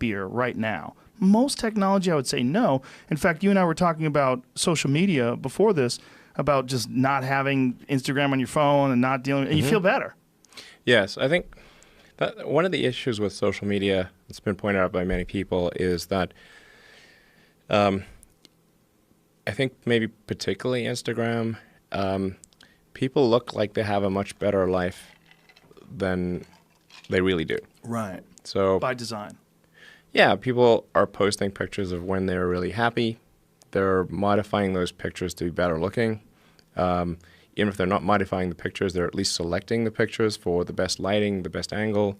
happier right now? Most technology, I would say no. In fact, you and I were talking about social media before this, about just not having Instagram on your phone and not dealing, and you feel better. Yes, I think that one of the issues with social media that's been pointed out by many people is that I think maybe particularly Instagram, people look like they have a much better life than they really do. Right. So By design. Yeah, people are posting pictures of when they're really happy. They're modifying those pictures to be better looking. Even if they're not modifying the pictures, they're at least selecting the pictures for the best lighting, the best angle.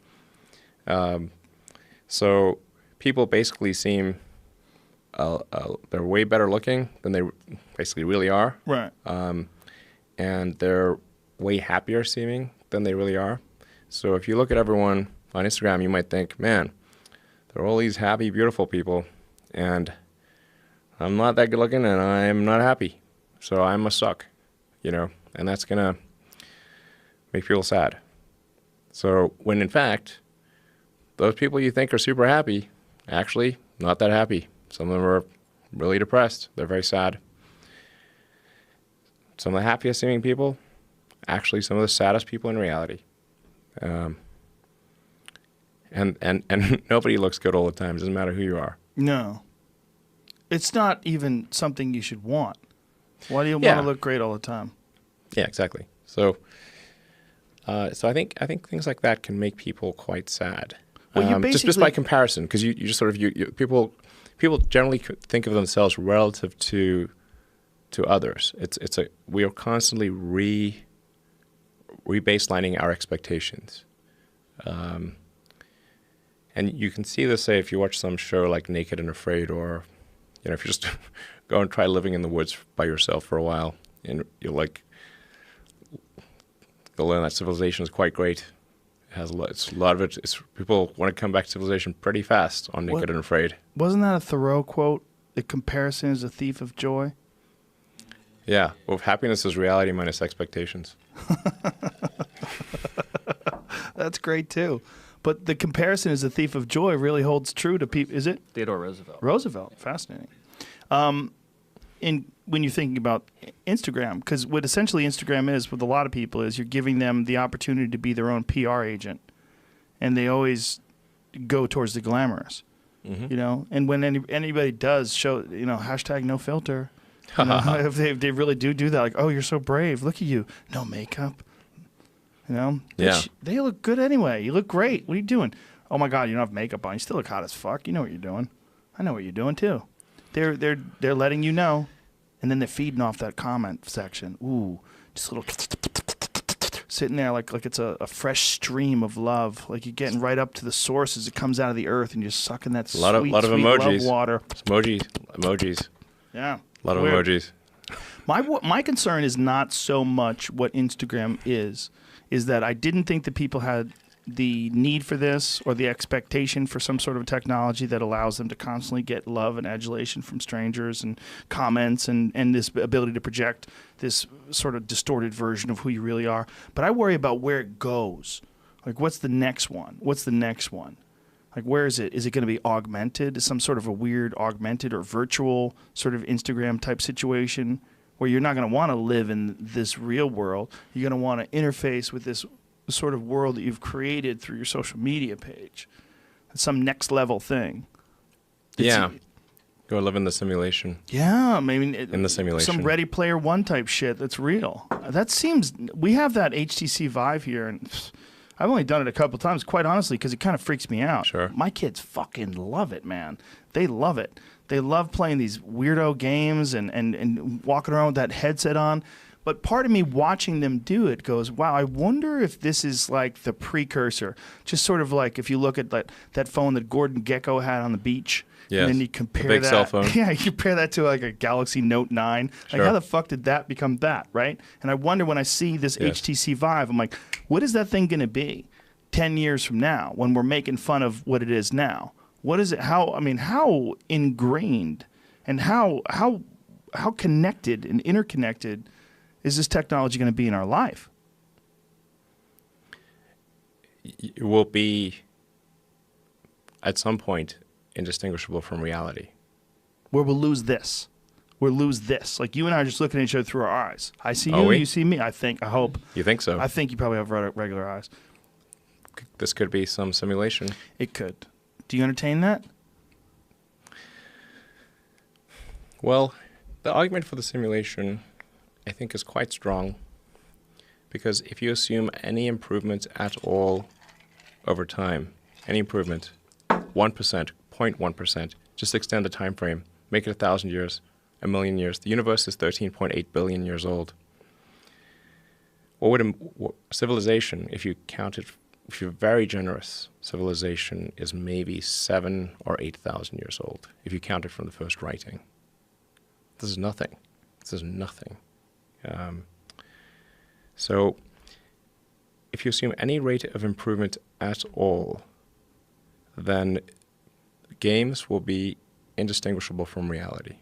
So people basically seem they're way better looking than they basically really are. Right. And they're way happier seeming than they really are. So if you look at everyone on Instagram, you might think, man, there are all these happy, beautiful people, and I'm not that good looking, and I'm not happy. So I must suck, and that's going to make people sad. So when in fact, those people you think are super happy, actually not that happy. Some of them are really depressed. They're very sad. Some of the happiest seeming people, actually some of the saddest people in reality. And nobody looks good all the time. It doesn't matter who you are. No. It's not even something you should want. Why do you want to look great all the time? Yeah, exactly. So I think things like that can make people quite sad. Well, just by comparison, because you just sort of people generally think of themselves relative to others. We are constantly rebaselining our expectations. And you can see this, say, if you watch some show like Naked and Afraid, or if you just go and try living in the woods by yourself for a while, and you'll learn that civilization is quite great. It has a lot of it. People want to come back to civilization pretty fast on Naked and Afraid. Wasn't that a Thoreau quote? The comparison is a thief of joy. Yeah. Well, happiness is reality minus expectations. That's great too. But the comparison is a thief of joy really holds true to people. Is it? Theodore Roosevelt. Roosevelt. Fascinating. When you're thinking about Instagram, because what essentially Instagram is with a lot of people is you're giving them the opportunity to be their own PR agent, and they always go towards the glamorous, And when anybody does show, hashtag no filter, if they really do that, like, oh, you're so brave. Look at you, no makeup. Yeah. They look good anyway. You look great. What are you doing? Oh my God, you don't have makeup on. You still look hot as fuck. You know what you're doing. I know what you're doing too. They're letting you know, and then they're feeding off that comment section. Ooh, just a little sitting there like it's a fresh stream of love. Like you're getting right up to the source as it comes out of the earth, and you're sucking that lot of sweet emojis. love water. Emojis. Yeah. A lot of emojis. My concern is not so much what Instagram is that I didn't think that people had the need for this or the expectation for some sort of technology that allows them to constantly get love and adulation from strangers and comments and this ability to project this sort of distorted version of who you really are. But I worry about where it goes. Like, what's the next one? What's the next one? Like, where is it? Is it going to be augmented? Is some sort of a weird augmented or virtual sort of Instagram type situation where you're not going to want to live in this real world? You're going to want to interface with this sort of world that you've created through your social media page. It's some next level thing. Go live in the simulation. Yeah, maybe in the simulation. Some Ready Player One type shit that's real. That seems, we have that HTC Vive here, and I've only done it a couple times, quite honestly, because it kind of freaks me out. Sure. My kids fucking love it, man. They love it. They love playing these weirdo games and walking around with that headset on. But part of me watching them do it goes, wow, I wonder if this is like the precursor. Just sort of like if you look at that phone that Gordon Gekko had on the beach. Yes. And then you compare the big that. Cell phone. Yeah, you compare that to like a Galaxy Note 9. Sure. Like, how the fuck did that become that, right? And I wonder when I see this HTC Vive, I'm like, what is that thing going to be 10 years from now when we're making fun of what it is now? What is it? How ingrained and how connected and interconnected is this technology going to be in our life? It will be, at some point, indistinguishable from reality. Where we'll lose this. We'll lose this. Like you and I are just looking at each other through our eyes. I see Are you, we? you see me. I hope. You think so? I think you probably have regular eyes. This could be some simulation. It could. Do you entertain that? Well, the argument for the simulation, I think, is quite strong. Because if you assume any improvement at all over time, any improvement, 1%, 0.1%, just extend the time frame, make it 1,000 years, 1,000,000 years. The universe is 13.8 billion years old. What would civilization, if you count it, if you're very generous, civilization is maybe 7,000 or 8,000 years old, if you count it from the first writing. This is nothing. This is nothing. So if you assume any rate of improvement at all, then games will be indistinguishable from reality.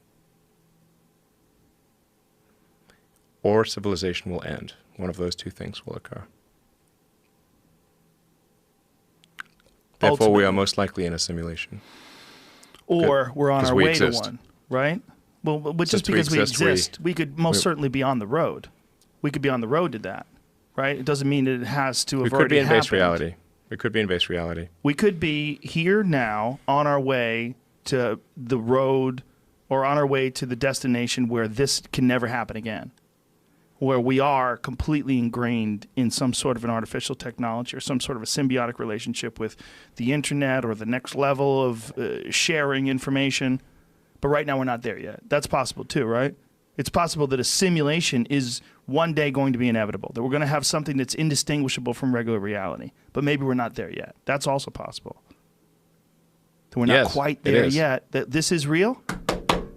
Or civilization will end. One of those two things will occur. Therefore, we are most likely in a simulation. Or we're on our way to one, right? Well, but just because we exist, we could most certainly be on the road. We could be on the road to that, right? It doesn't mean that it has to have already happened. We could be in base reality. We could be in base reality. We could be here now on our way to the road or on our way to the destination where this can never happen again, where we are completely ingrained in some sort of an artificial technology or some sort of a symbiotic relationship with the internet or the next level of sharing information. But right now we're not there yet. That's possible too, right? It's possible that a simulation is one day going to be inevitable, that we're going to have something that's indistinguishable from regular reality. But maybe we're not there yet. That's also possible. That we're not quite there yet. That this is real.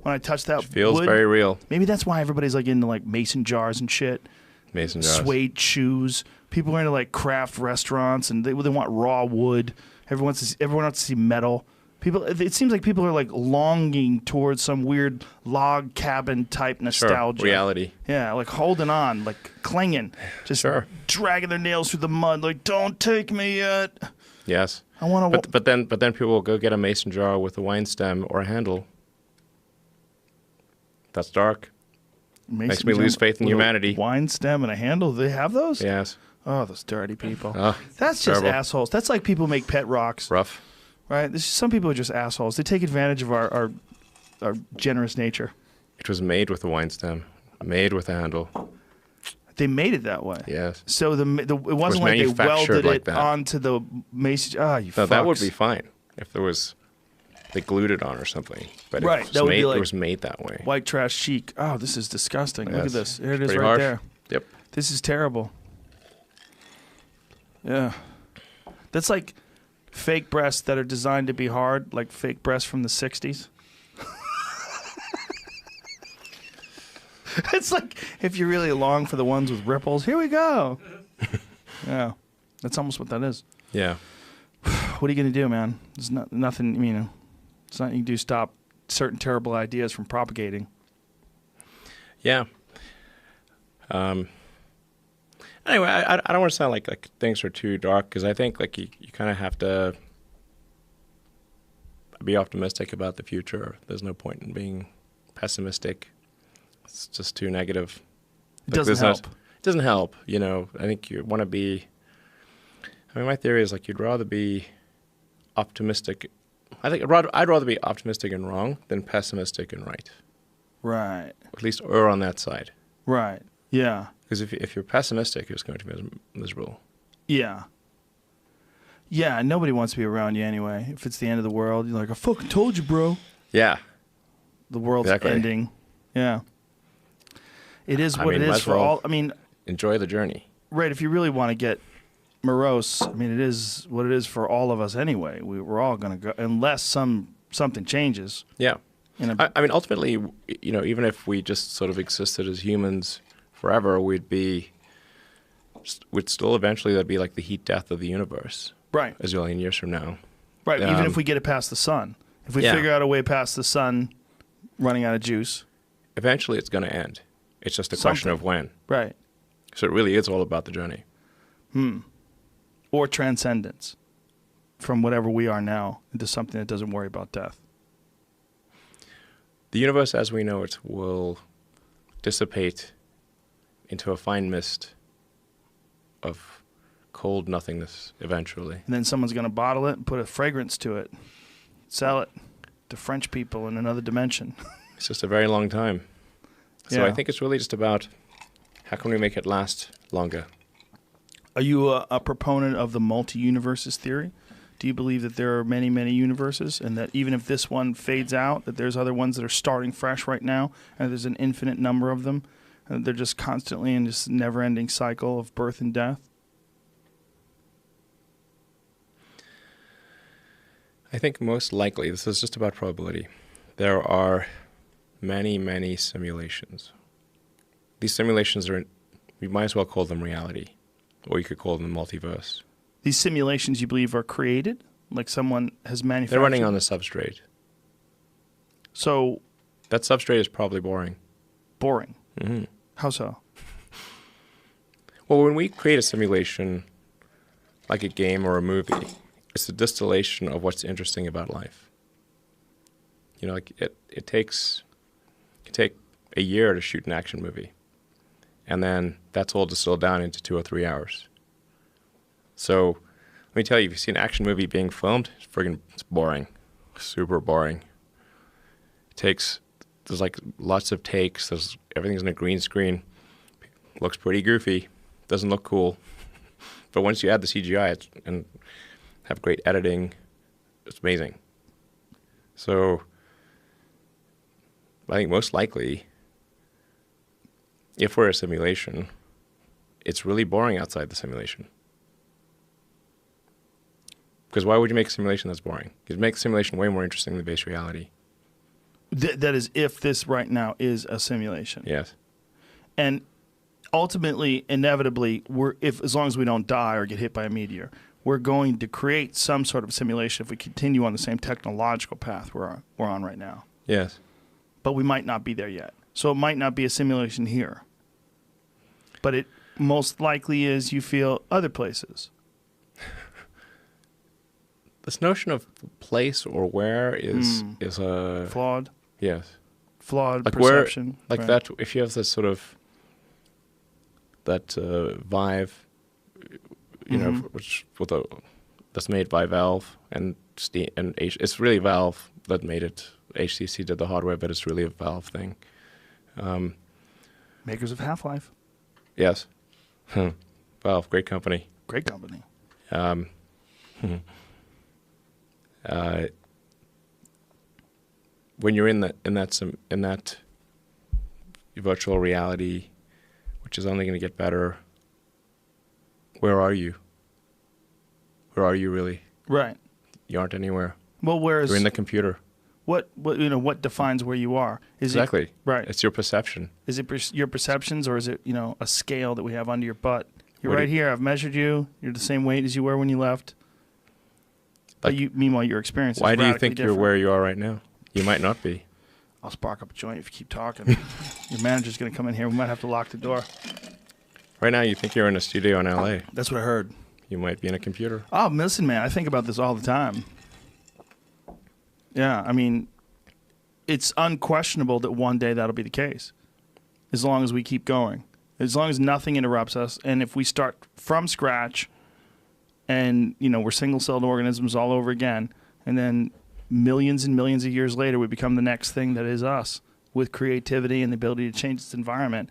When I touch that it feels wood, very real. Maybe that's why everybody's like into like mason jars and shit. Mason jars. Suede shoes. People are into like craft restaurants and they want raw wood. Everyone wants to see metal. It seems like people are like longing towards some weird log cabin type nostalgia. Sure, reality. Yeah, like holding on, like clinging, just dragging their nails through the mud, like don't take me yet. Yes. I want to. But then people will go get a mason jar with a wine stem or a handle. That's dark. Makes me lose faith in humanity. Wine stem and a handle. Do they have those? Yes. Oh, those dirty people. Oh, that's just terrible. Assholes. That's like people make pet rocks. Rough. Right? Some people are just assholes. They take advantage of our generous nature. It was made with a wine stem, made with a handle. They made it that way. Yes. So it wasn't like they welded it onto the mason. Ah, you fucks. That would be fine if there was, they glued it on or something. But right. It was made that way. White trash chic. Oh, this is disgusting. Yes. Look at this. Here it is right harsh. there. Yep. This is terrible. Yeah. That's like fake breasts that are designed to be hard, like fake breasts from the 60s. It's like if you really long for the ones with ripples, here we go. Yeah, that's almost what that is. Yeah. What are you going to do, man? There's nothing, it's nothing you can do to stop certain terrible ideas from propagating. Yeah. Anyway, I don't want to sound like things are too dark because I think like you kind of have to be optimistic about the future. There's no point in being pessimistic. It's just too negative. It doesn't help. It doesn't help. I think you want to be. My theory is like you'd rather be optimistic. I'd rather be optimistic and wrong than pessimistic and right. Right. At least err on that side. Right. Yeah. Because if you're pessimistic, it's going to be miserable. Yeah. Yeah, nobody wants to be around you anyway. If it's the end of the world, you're like, I fucking told you, bro. Yeah. The world's ending. Yeah. It is what it is for all. Enjoy the journey. Right. If you really want to get morose, it is what it is for all of us anyway. We're all going to go, unless something changes. Yeah. Ultimately, even if we just sort of existed as humans forever, we'd still eventually that'd be like the heat death of the universe. Right. A zillion years from now. Right. Even if we get it past the sun. If we figure out a way past the sun running out of juice. Eventually it's going to end. It's just a question of when. Right. So it really is all about the journey. Or transcendence. from whatever we are now into something that doesn't worry about death? The universe as we know it will dissipate into a fine mist of cold nothingness eventually. And then someone's going to bottle it and put a fragrance to it, sell it to French people in another dimension. It's just a very long time. So Yeah. I think it's really just about how can we make it last longer. Are you a proponent of the multi-universes theory? Do you believe that there are many, many universes, and that even if this one fades out, that there's other ones that are starting fresh right now, and there's an infinite number of them, and they're just constantly in this never-ending cycle of birth and death? I think most likely, this is just about probability, there are many, many simulations. These simulations are, we might as well call them reality, or you could call them multiverse. These simulations, you believe, are created? Like someone has manufactured? They're running on a substrate. So That substrate is probably boring. boring. Mm-hmm. How so? Well, when we create a simulation, like a game or a movie, it's a distillation of what's interesting about life. You know, like it can take a year to shoot an action movie, and then that's all distilled down into 2 or 3 hours. So let me tell you, if you see an action movie being filmed, it's boring, super boring. There's like lots of takes. Everything's in a green screen. Looks pretty goofy. Doesn't look cool. But once you add the CGI and have great editing, it's amazing. So I think most likely, if we're a simulation, it's really boring outside the simulation. Because why would you make a simulation that's boring? You'd make the simulation way more interesting than base reality. That is, if this right now is a simulation. Yes. And ultimately, inevitably, as long as we don't die or get hit by a meteor, we're going to create some sort of simulation if we continue on the same technological path we're on right now. Yes. But we might not be there yet. So it might not be a simulation here. But it most likely is, you feel, other places. This notion of place or where is a Flawed. Yes. Flawed Like perception. like right. that. If you have this sort of Vive, you know, that's made by Valve and Steam and it's really Valve that made it. HTC did the hardware, but it's really a Valve thing. Makers of Half-Life. Yes. Valve, great company. Great company. When you're in that virtual reality, which is only going to get better, where are you? Where are you really? Right. You aren't anywhere. Well, whereas You're in the computer. what defines where you are? Is Exactly. it right? It's your perception. Is it your perceptions, or is it a scale that we have under your butt? You're What do right here. I've measured you. You're the same weight as you were when you left. But meanwhile, your experience is Why do you radically think different. you're where you are right now? You might not be. I'll spark up a joint if you keep talking. Your manager's going to come in here. We might have to lock the door. Right now, you think you're in a studio in LA. That's what I heard. You might be in a computer. Oh, listen, man. I think about this all the time. Yeah, I mean, it's unquestionable that one day that'll be the case, as long as we keep going, as long as nothing interrupts us, and if we start from scratch, and we're single-celled organisms all over again, and then millions and millions of years later we become the next thing that is us, with creativity and the ability to change its environment.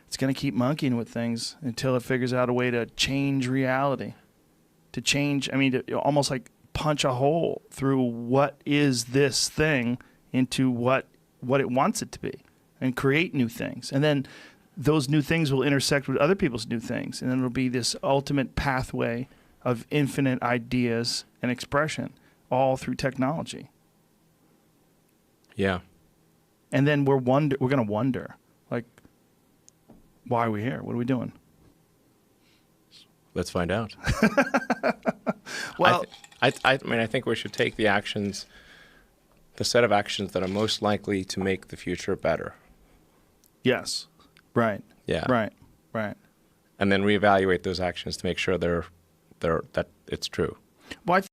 It's going to keep monkeying with things until it figures out a way to change reality, to almost like punch a hole through what is this thing into what it wants it to be, and create new things. And then those new things will intersect with other people's new things, and then it'll be this ultimate pathway of infinite ideas and expression, all through technology. Yeah. And then we're going to wonder, like, why are we here? What are we doing? Let's find out. Well, I mean, I think we should take the set of actions that are most likely to make the future better. yes. Right. Yeah. Right. And then reevaluate those actions to make sure that it's true. Well,